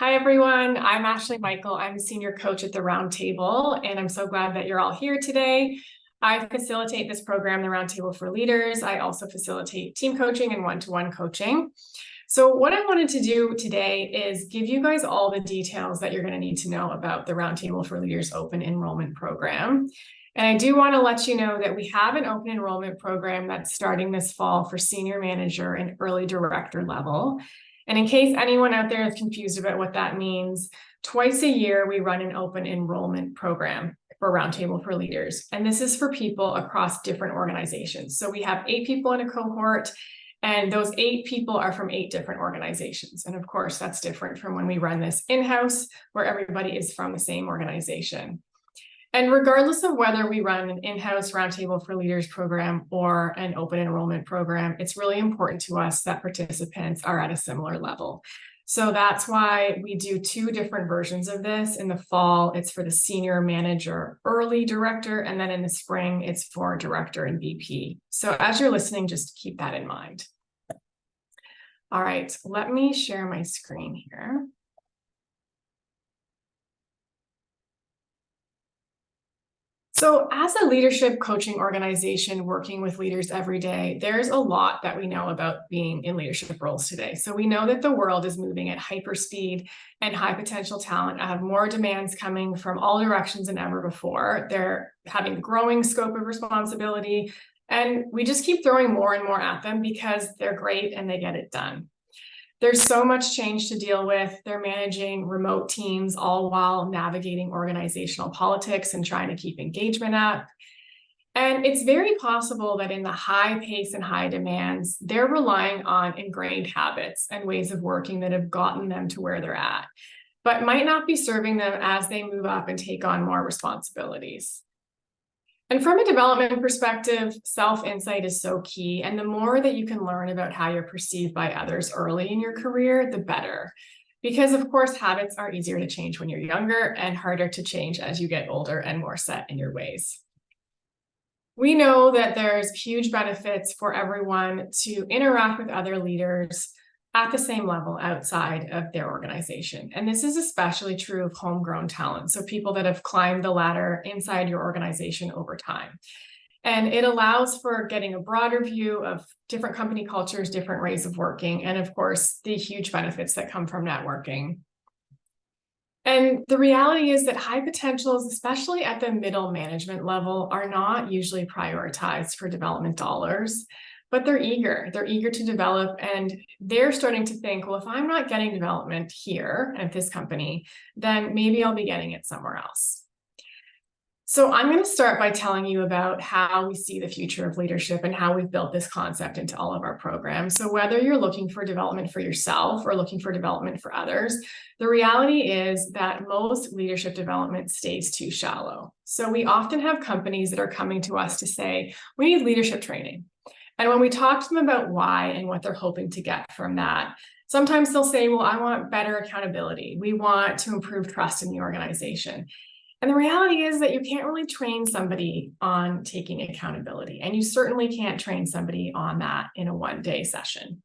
Hi, everyone. I'm Ashley Michael. I'm a senior coach at the Roundtable, and I'm so glad that you're all here today. I facilitate this program, the Roundtable for Leaders. I also facilitate team coaching and one-to-one coaching. So what I wanted to do today is give you guys all the details that you're going to need to know about the Roundtable for Leaders open enrollment program. And I do want to let you know that we have an open enrollment program that's starting this fall for senior manager and early director level. And in case anyone out there is confused about what that means, twice a year we run an open enrollment program for Roundtable for Leaders. And this is for people across different organizations. So we have 8 people in a cohort, and those 8 people are from 8 different organizations. And of course, that's different from when we run this in-house, where everybody is from the same organization. And regardless of whether we run an in-house Roundtable for Leaders program or an open enrollment program, it's really important to us that participants are at a similar level. So that's why we do 2 different versions of this. In the fall, it's for the senior manager, early director, and then in the spring, it's for director and VP. So as you're listening, just keep that in mind. All right, let me share my screen here. So as a leadership coaching organization working with leaders every day, there's a lot that we know about being in leadership roles today. So we know that the world is moving at hyperspeed, and high potential talent have more demands coming from all directions than ever before. They're having a growing scope of responsibility, and we just keep throwing more and more at them because they're great and they get it done. There's so much change to deal with. They're managing remote teams all while navigating organizational politics and trying to keep engagement up. And it's very possible that in the high pace and high demands, they're relying on ingrained habits and ways of working that have gotten them to where they're at, but might not be serving them as they move up and take on more responsibilities. And from a development perspective, self-insight is so key. And the more that you can learn about how you're perceived by others early in your career, the better. Because of course, habits are easier to change when you're younger and harder to change as you get older and more set in your ways. We know that there's huge benefits for everyone to interact with other leaders at the same level outside of their organization. And this is especially true of homegrown talent, so people that have climbed the ladder inside your organization over time. And it allows for getting a broader view of different company cultures, different ways of working, and of course, the huge benefits that come from networking. And the reality is that high potentials, especially at the middle management level, are not usually prioritized for development dollars. But they're eager to develop, and they're starting to think, well, if I'm not getting development here at this company, then maybe I'll be getting it somewhere else. So I'm going to start by telling you about how we see the future of leadership and how we've built this concept into all of our programs. So whether you're looking for development for yourself or looking for development for others, the reality is that most leadership development stays too shallow. So we often have companies that are coming to us to say, we need leadership training. And when we talk to them about why and what they're hoping to get from that, sometimes they'll say, well, I want better accountability. We want to improve trust in the organization. And the reality is that you can't really train somebody on taking accountability. And you certainly can't train somebody on that in a one-day session.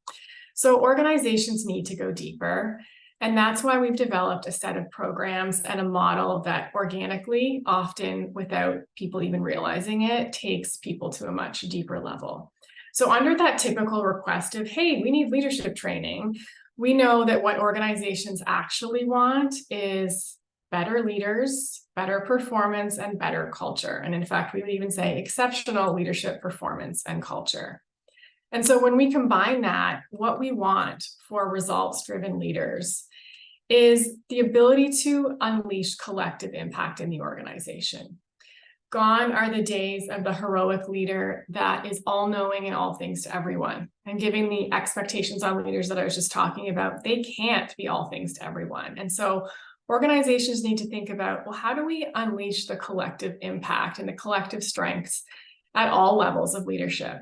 So organizations need to go deeper. And that's why we've developed a set of programs and a model that organically, often without people even realizing it, takes people to a much deeper level. So under that typical request of, hey, we need leadership training, we know that what organizations actually want is better leaders, better performance, and better culture. And in fact, we would even say exceptional leadership performance and culture. And so when we combine that, what we want for results-driven leaders is the ability to unleash collective impact in the organization. Gone are the days of the heroic leader that is all-knowing and all things to everyone. And giving the expectations on leaders that I was just talking about, they can't be all things to everyone. And so organizations need to think about, well, how do we unleash the collective impact and the collective strengths at all levels of leadership?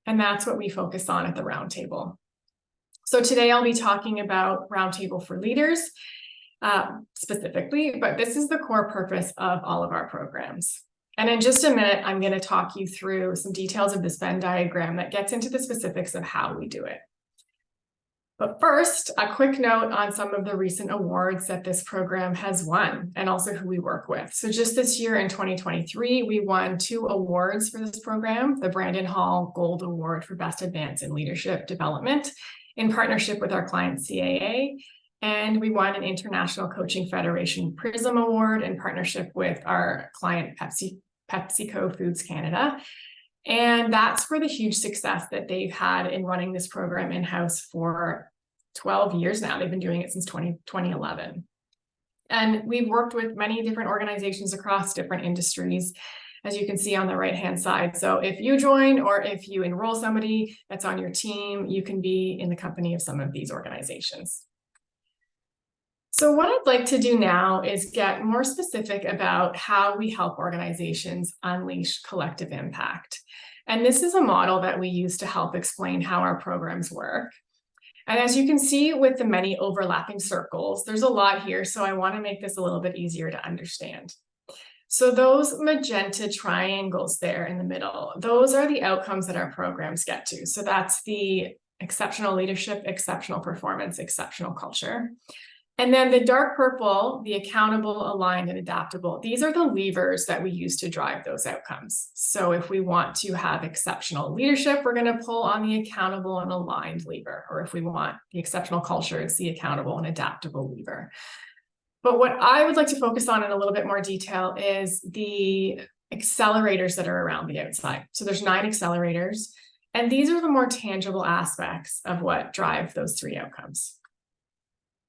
And that's what we focus on at the Roundtable. So today I'll be talking about Roundtable for Leaders specifically, but this is the core purpose of all of our programs. And in just a minute, I'm going to talk you through some details of this Venn diagram that gets into the specifics of how we do it. But first, a quick note on some of the recent awards that this program has won and also who we work with. So just this year in 2023, we won 2 awards for this program, the Brandon Hall Gold Award for Best Advance in Leadership Development in partnership with our client CAA. And we won an International Coaching Federation PRISM Award in partnership with our client PepsiCo Foods Canada. And that's for the huge success that they've had in running this program in-house for 12 years now. They've been doing it since 2011. And we've worked with many different organizations across different industries, as you can see on the right-hand side. So if you join or if you enroll somebody that's on your team, you can be in the company of some of these organizations. So what I'd like to do now is get more specific about how we help organizations unleash collective impact. And this is a model that we use to help explain how our programs work. And as you can see with the many overlapping circles, there's a lot here, so I want to make this a little bit easier to understand. So those magenta triangles there in the middle, those are the outcomes that our programs get to. So that's the exceptional leadership, exceptional performance, exceptional culture. And then the dark purple, the accountable, aligned, and adaptable, these are the levers that we use to drive those outcomes. So if we want to have exceptional leadership, we're going to pull on the accountable and aligned lever. Or if we want the exceptional culture, it's the accountable and adaptable lever. But what I would like to focus on in a little bit more detail is the accelerators that are around the outside. So there's 9 accelerators, and these are the more tangible aspects of what drive those 3 outcomes.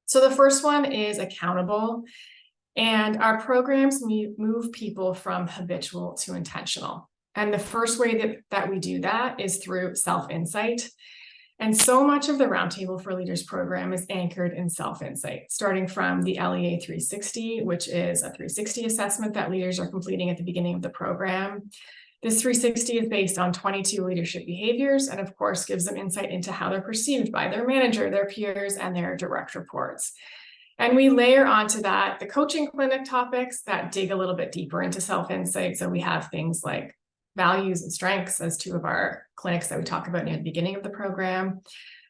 So the first one is accountable, and our programs move people from habitual to intentional. And the first way that we do that is through self-insight. And so much of the Roundtable for Leaders program is anchored in self-insight, starting from the LEA 360, which is a 360 assessment that leaders are completing at the beginning of the program. This 360 is based on 22 leadership behaviors and, of course, gives them insight into how they're perceived by their manager, their peers, and their direct reports. And we layer onto that the coaching clinic topics that dig a little bit deeper into self-insight. So we have things like values and strengths as 2 of our clinics that we talk about near the beginning of the program.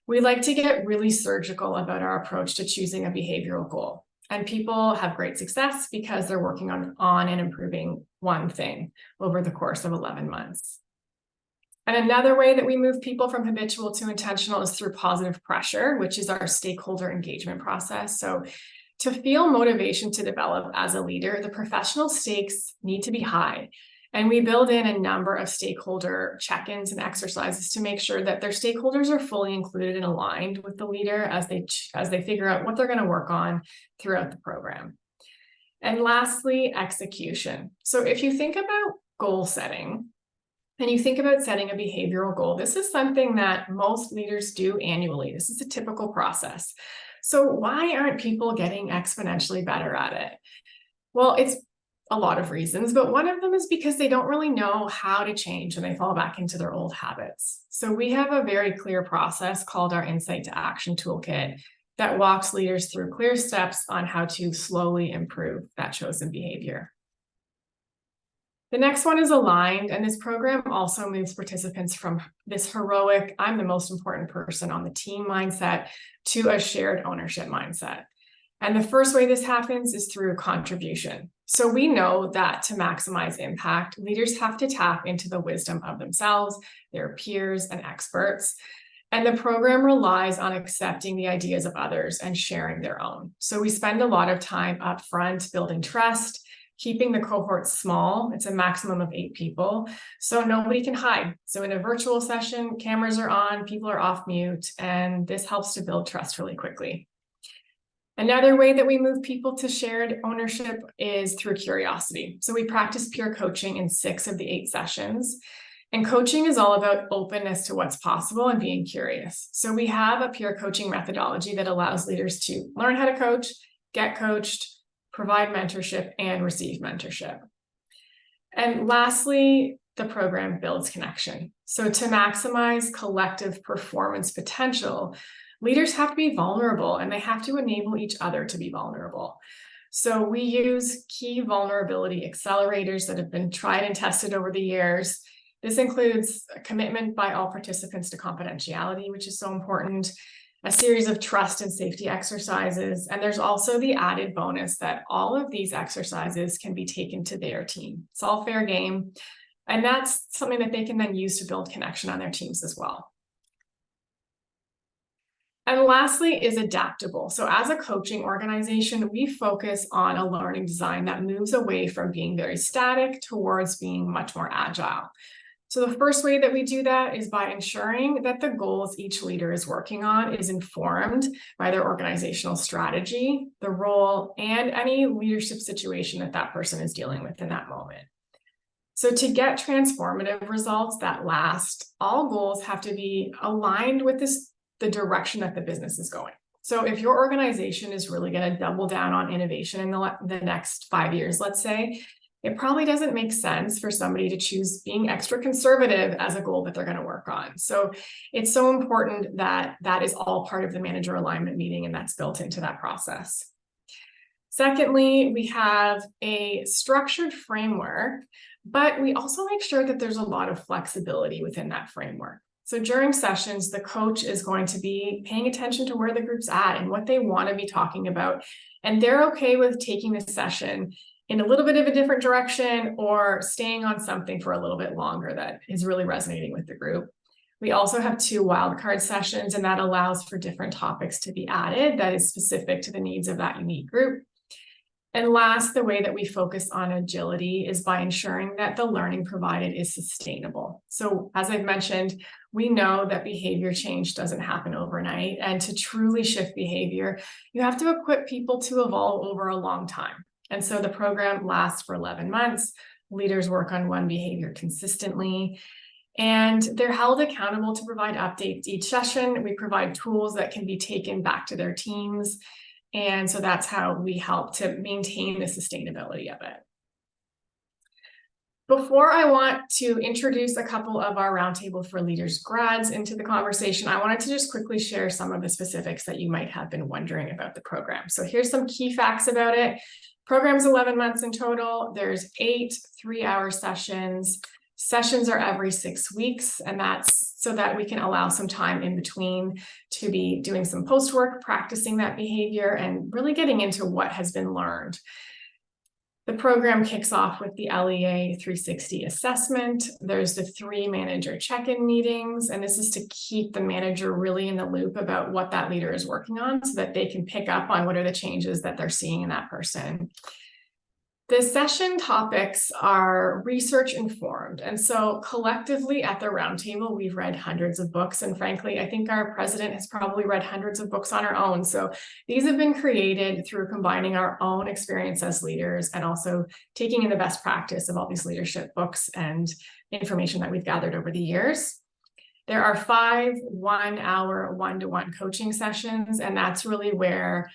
We like to get really surgical about our approach to choosing a behavioral goal. And people have great success because they're working on and improving one thing over the course of 11 months. And another way that we move people from habitual to intentional is through positive pressure, which is our stakeholder engagement process. So to feel motivation to develop as a leader, the professional stakes need to be high. And we build in a number of stakeholder check-ins and exercises to make sure that their stakeholders are fully included and aligned with the leader as they figure out what they're going to work on throughout the program. And lastly, execution. So if you think about goal setting and you think about setting a behavioral goal, this is something that most leaders do annually. This is a typical process. So why aren't people getting exponentially better at it? Well, it's a lot of reasons, but one of them is because they don't really know how to change and they fall back into their old habits. So we have a very clear process called our Insight to Action Toolkit that walks leaders through clear steps on how to slowly improve that chosen behavior. The next one is aligned, and this program also moves participants from this heroic, I'm the most important person on the team mindset to a shared ownership mindset. And the first way this happens is through contribution. So we know that to maximize impact, leaders have to tap into the wisdom of themselves, their peers, and experts. And the program relies on accepting the ideas of others and sharing their own. So we spend a lot of time up front building trust, keeping the cohort small. It's a maximum of 8 people, so nobody can hide. So in a virtual session, cameras are on, people are off mute, and this helps to build trust really quickly. Another way that we move people to shared ownership is through curiosity. So we practice peer coaching in 6 of the 8 sessions. And coaching is all about openness to what's possible and being curious. So we have a peer coaching methodology that allows leaders to learn how to coach, get coached, provide mentorship, and receive mentorship. And lastly, the program builds connection. So to maximize collective performance potential, leaders have to be vulnerable and they have to enable each other to be vulnerable. So we use key vulnerability accelerators that have been tried and tested over the years. This includes a commitment by all participants to confidentiality, which is so important, a series of trust and safety exercises. And there's also the added bonus that all of these exercises can be taken to their team. It's all fair game. And that's something that they can then use to build connection on their teams as well. And lastly is adaptable. So as a coaching organization, we focus on a learning design that moves away from being very static towards being much more agile. So the first way that we do that is by ensuring that the goals each leader is working on is informed by their organizational strategy, the role, and any leadership situation that that person is dealing with in that moment. So to get transformative results that last, all goals have to be aligned with the direction that the business is going. So if your organization is really going to double down on innovation in the next 5 years, let's say, it probably doesn't make sense for somebody to choose being extra conservative as a goal that they're going to work on. So it's so important that that is all part of the manager alignment meeting, and that's built into that process. Secondly, we have a structured framework, but we also make sure that there's a lot of flexibility within that framework. So during sessions, the coach is going to be paying attention to where the group's at and what they want to be talking about. And they're okay with taking the session in a little bit of a different direction or staying on something for a little bit longer that is really resonating with the group. We also have 2 wildcard sessions, and that allows for different topics to be added that is specific to the needs of that unique group. And last, the way that we focus on agility is by ensuring that the learning provided is sustainable. So as I've mentioned, we know that behavior change doesn't happen overnight. And to truly shift behavior, you have to equip people to evolve over a long time. And so the program lasts for 11 months. Leaders work on one behavior consistently, and they're held accountable to provide updates each session. We provide tools that can be taken back to their teams. And so that's how we help to maintain the sustainability of it. Before I want to introduce a couple of our Roundtable for Leaders grads into the conversation, I wanted to just quickly share some of the specifics that you might have been wondering about the program. So here's some key facts about it. Program's 11 months in total. There's 8 3-hour sessions. Sessions are every 6 weeks, and that's so that we can allow some time in between to be doing some post work, practicing that behavior, and really getting into what has been learned. The program kicks off with the LEA 360 assessment. There's the 3 manager check-in meetings, and this is to keep the manager really in the loop about what that leader is working on so that they can pick up on what are the changes that they're seeing in that person. The session topics are research informed. And so collectively at the Roundtable, we've read hundreds of books. And frankly, I think our president has probably read hundreds of books on her own. So these have been created through combining our own experience as leaders and also taking in the best practice of all these leadership books and information that we've gathered over the years. There are 5 1-hour one-to-one coaching sessions, and that's really where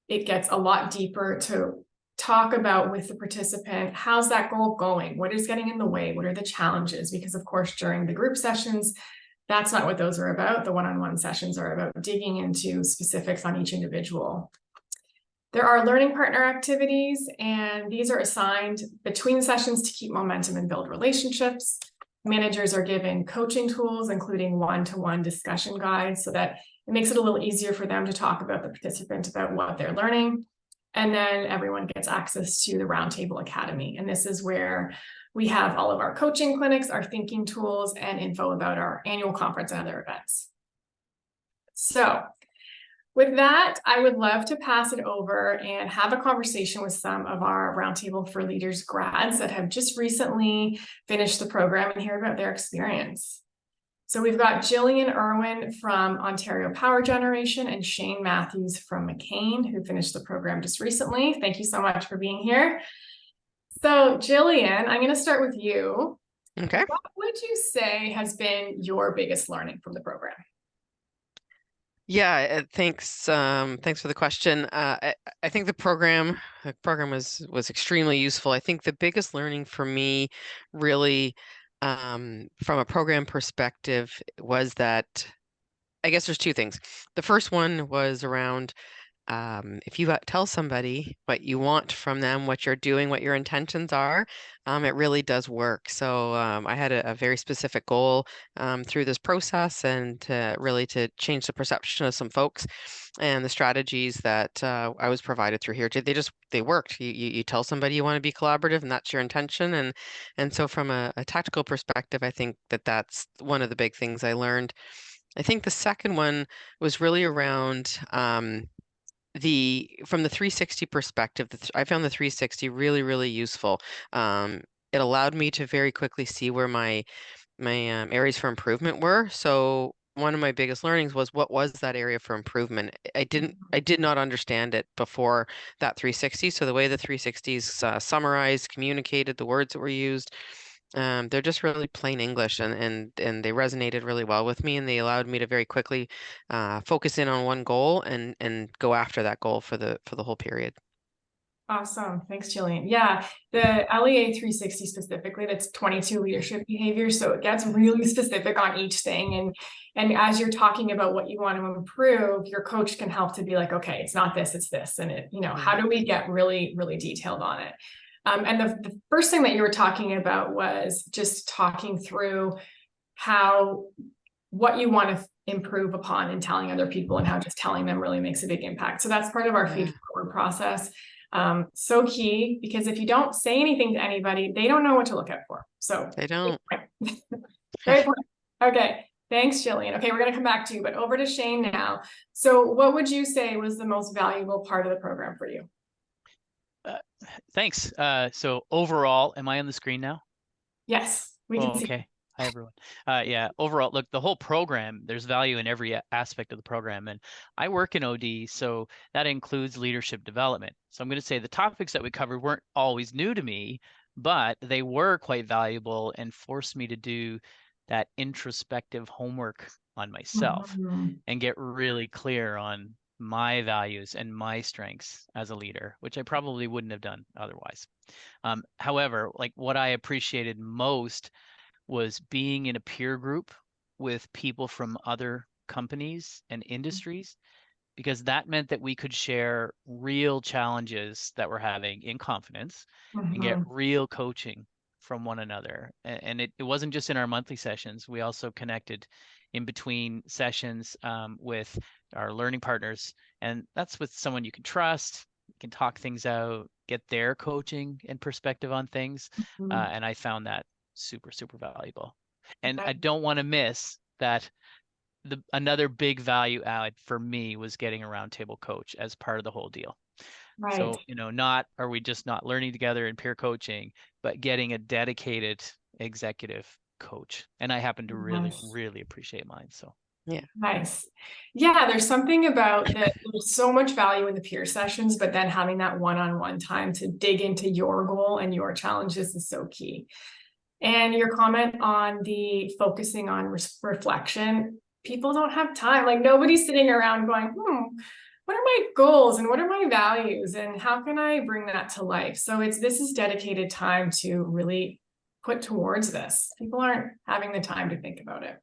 it gets a lot deeper to talk about with the participant, how's that goal going? What is getting in the way? What are the challenges? Because of course, during the group sessions, that's not what those are about. The one-on-one sessions are about digging into specifics on each individual. There are learning partner activities, and these are assigned between sessions to keep momentum and build relationships. Managers are given coaching tools, including one-to-one discussion guides, so that it makes it a little easier for them to talk about the participant about what they're learning. And then everyone gets access to the Roundtable Academy. And this is where we have all of our coaching clinics, our thinking tools, and info about our annual conference and other events. So with that, I would love to pass it over and have a conversation with some of our Roundtable for Leaders grads that have just recently finished the program and hear about their experience. So we've got Jillian Irwin from Ontario Power Generation and Shane Matthews from McCain, who finished the program just recently. Thank you so much for being here. So Jillian, I'm going to start with you. Okay. What would you say has been your biggest learning from the program? Yeah, thanks. Thanks for the question. I think the program was extremely useful. I think the biggest learning for me, really, from a program perspective, was that I guess there's 2 things. The first one was around if you tell somebody what you want from them, what you're doing, what your intentions are, it really does work. So I had a very specific goal through this process, and really to change the perception of some folks, and the strategies that I was provided through here. They worked. You tell somebody you want to be collaborative, and that's your intention. And so from a tactical perspective, I think that that's one of the big things I learned. I think the second one was really around from the 360 perspective. I found the 360 really, really useful. It allowed me to very quickly see where my areas for improvement were. So one of my biggest learnings was, what was that area for improvement? I did not understand it before that 360. So the way the 360s summarized, communicated, the words that were used, they're just really plain English, and they resonated really well with me, and they allowed me to very quickly focus in on one goal and go after that goal for the whole period. Awesome. Thanks, Jillian. Yeah, the LEA 360 specifically, that's 22 leadership behaviors. So it gets really specific on each thing. And as you're talking about what you want to improve, your coach can help to be like, okay, it's not this, it's this. And how do we get really, really detailed on it? And the first thing that you were talking about was just talking through what you want to improve upon and telling other people, and how just telling them really makes a big impact. So that's part of our feed forward process. So key, because if you don't say anything to anybody, they don't know what to look out for. So They don't. great point. Okay. Thanks, Jillian. Okay, we're going to come back to you, but over to Shane now. So what would you say was the most valuable part of the program for you? Thanks. So overall, am I on the screen now? Yes, we can see. Okay. Hi, everyone. Yeah, overall, look, the whole program, there's value in every aspect of the program. And I work in OD, so that includes leadership development. So I'm going to say the topics that we covered weren't always new to me, but they were quite valuable and forced me to do that introspective homework on myself and get really clear on my values and my strengths as a leader, which I probably wouldn't have done otherwise. However, like what I appreciated most was being in a peer group with people from other companies and industries, because that meant that we could share real challenges that we're having in confidence and get real coaching from one another. And it wasn't just in our monthly sessions. We also connected in between sessions with our learning partners. And that's with someone you can trust, you can talk things out, get their coaching and perspective on things. And I found that super, super valuable. And I don't want to miss that another big value add for me was getting a roundtable coach as part of the whole deal. Right. So, not are we just not learning together in peer coaching, but getting a dedicated executive coach. And I happen to really, really appreciate mine. So yeah. Nice. Yeah, there's something about that. There's so much value in the peer sessions, but then having that one-on-one time to dig into your goal and your challenges is so key. And your comment on the focusing on reflection, people don't have time. Like nobody's sitting around going, what are my goals and what are my values and how can I bring that to life? So this is dedicated time to really put towards this. People aren't having the time to think about it.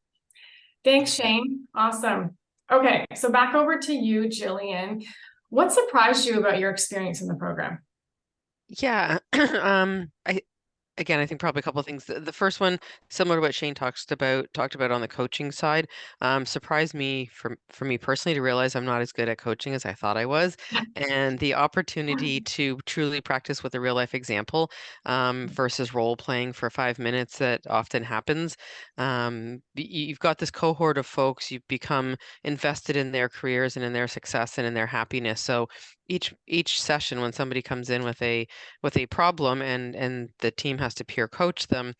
Thanks, Shane. Awesome. Okay, so back over to you, Jillian. What surprised you about your experience in the program? Yeah. I think probably a couple of things. The first one, similar to what Shane talked about on the coaching side, surprised me for me personally to realize I'm not as good at coaching as I thought I was, and the opportunity to truly practice with a real life example versus role playing for 5 minutes that often happens. You've got this cohort of folks. You've become invested in their careers and in their success and in their happiness. So each session, when somebody comes in with a problem and the team has to peer coach them,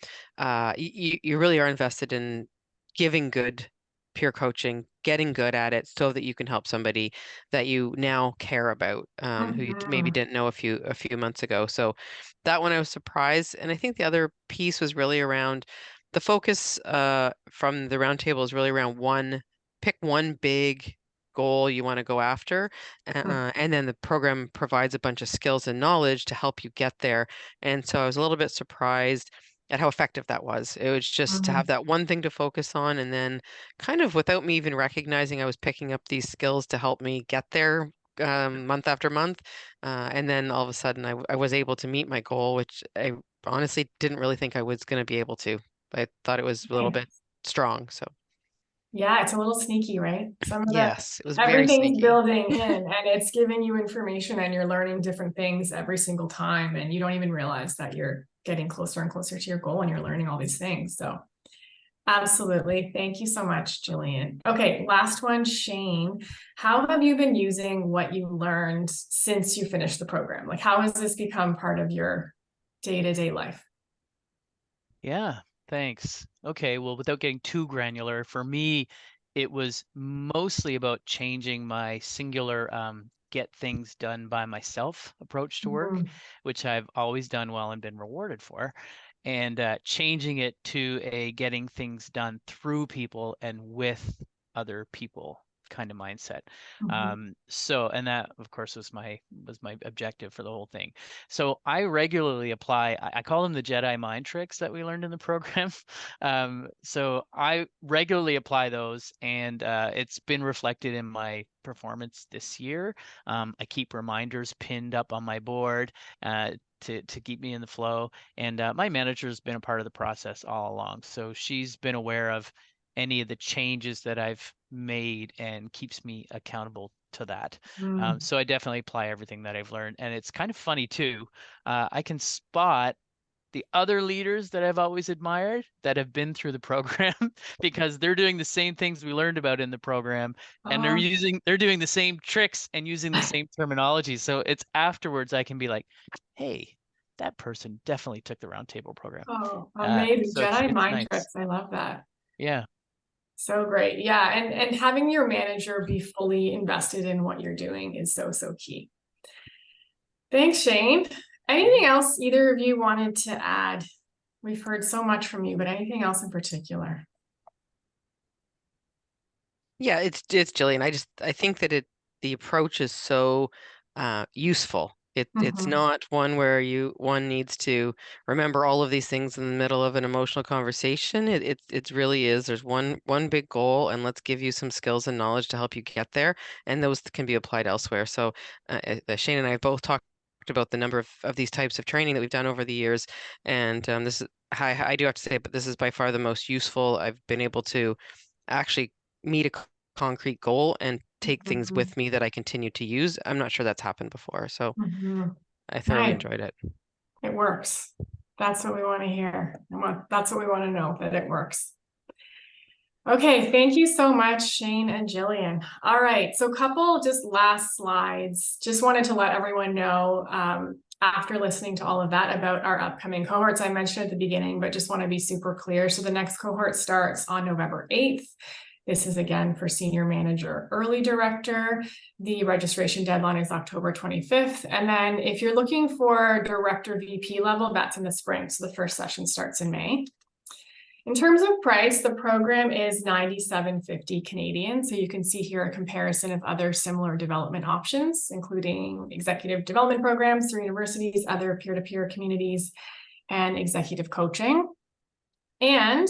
you really are invested in giving good peer coaching, getting good at it so that you can help somebody that you now care about, who you maybe didn't know a few months ago. So that one I was surprised. And I think the other piece was really around the focus from the roundtable is really around pick one big goal you want to go after, and then the program provides a bunch of skills and knowledge to help you get there. And so I was a little bit surprised at how effective that was. It was just to have that one thing to focus on, and then kind of without me even recognizing I was picking up these skills to help me get there month after month. And then all of a sudden I was able to meet my goal, which I honestly didn't really think I was going to be able to. I thought it was a little bit strong. So Yeah, it's a little sneaky, right? Some of the yes, it was very everything's sneaky. building in and it's giving you information and you're learning different things every single time. And you don't even realize that you're getting closer and closer to your goal and you're learning all these things. So absolutely. Thank you so much, Jillian. Okay, last one, Shane. How have you been using what you learned since you finished the program? Like, how has this become part of your day-to-day life? Yeah, thanks. Okay, well, without getting too granular, for me, it was mostly about changing my singular get things done by myself approach to work, Mhm. which I've always done well and been rewarded for, and changing it to a getting things done through people and with other people kind of mindset. Mhm. So, and that of course was my objective for the whole thing. So I regularly apply, I call them the Jedi mind tricks that we learned in the program. So I regularly apply those, and it's been reflected in my performance this year. I keep reminders pinned up on my board to keep me in the flow. And my manager has been a part of the process all along. So she's been aware of any of the changes that I've made and keeps me accountable to that. Mm. So I definitely apply everything that I've learned. And it's kind of funny too. I can spot the other leaders that I've always admired that have been through the program because they're doing the same things we learned about in the program, and Oh, they're doing the same tricks and using the same terminology. So it's afterwards I can be like, hey, that person definitely took the Roundtable program. oh, amazing. So Jedi it's mind nice. tricks. I love that. Yeah. So great. Yeah. And having your manager be fully invested in what you're doing is so, so key. Thanks, Shane. Anything else either of you wanted to add? We've heard so much from you, but anything else in particular? Yeah, it's Jillian. I think that the approach is so useful. It's Mhm. not one where one needs to remember all of these things in the middle of an emotional conversation. It really is. There's one big goal, and let's give you some skills and knowledge to help you get there, and those can be applied elsewhere. So Shane and I have both talked about the number of these types of training that we've done over the years, and this is I do have to say, but this is by far the most useful I've been able to actually meet a concrete goal and take things Mhm. with me that I continue to use. I'm not sure that's happened before, so Mhm. I thoroughly Nice. enjoyed it. It works. That's what we want to hear. That's what we want to know, that it works. Okay, thank you so much, Shane and Jillian. All right, so couple just last slides. Just wanted to let everyone know after listening to all of that about our upcoming cohorts. I mentioned at the beginning, but just want to be super clear. So the next cohort starts on November 8th. This is again for Senior Manager Early Director. The registration deadline is October 25th. And then if you're looking for Director VP level, that's in the spring. So the first session starts in May. In terms of price, the program is $97.50 Canadian. So you can see here a comparison of other similar development options, including executive development programs through universities, other peer-to-peer communities, and executive coaching. And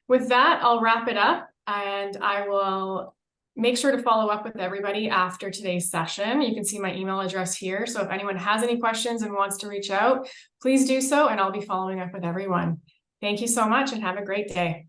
with that, I'll wrap it up, and I will make sure to follow up with everybody after today's session. You can see my email address here. So if anyone has any questions and wants to reach out, please do so, and I'll be following up with everyone. Thank you so much and have a great day.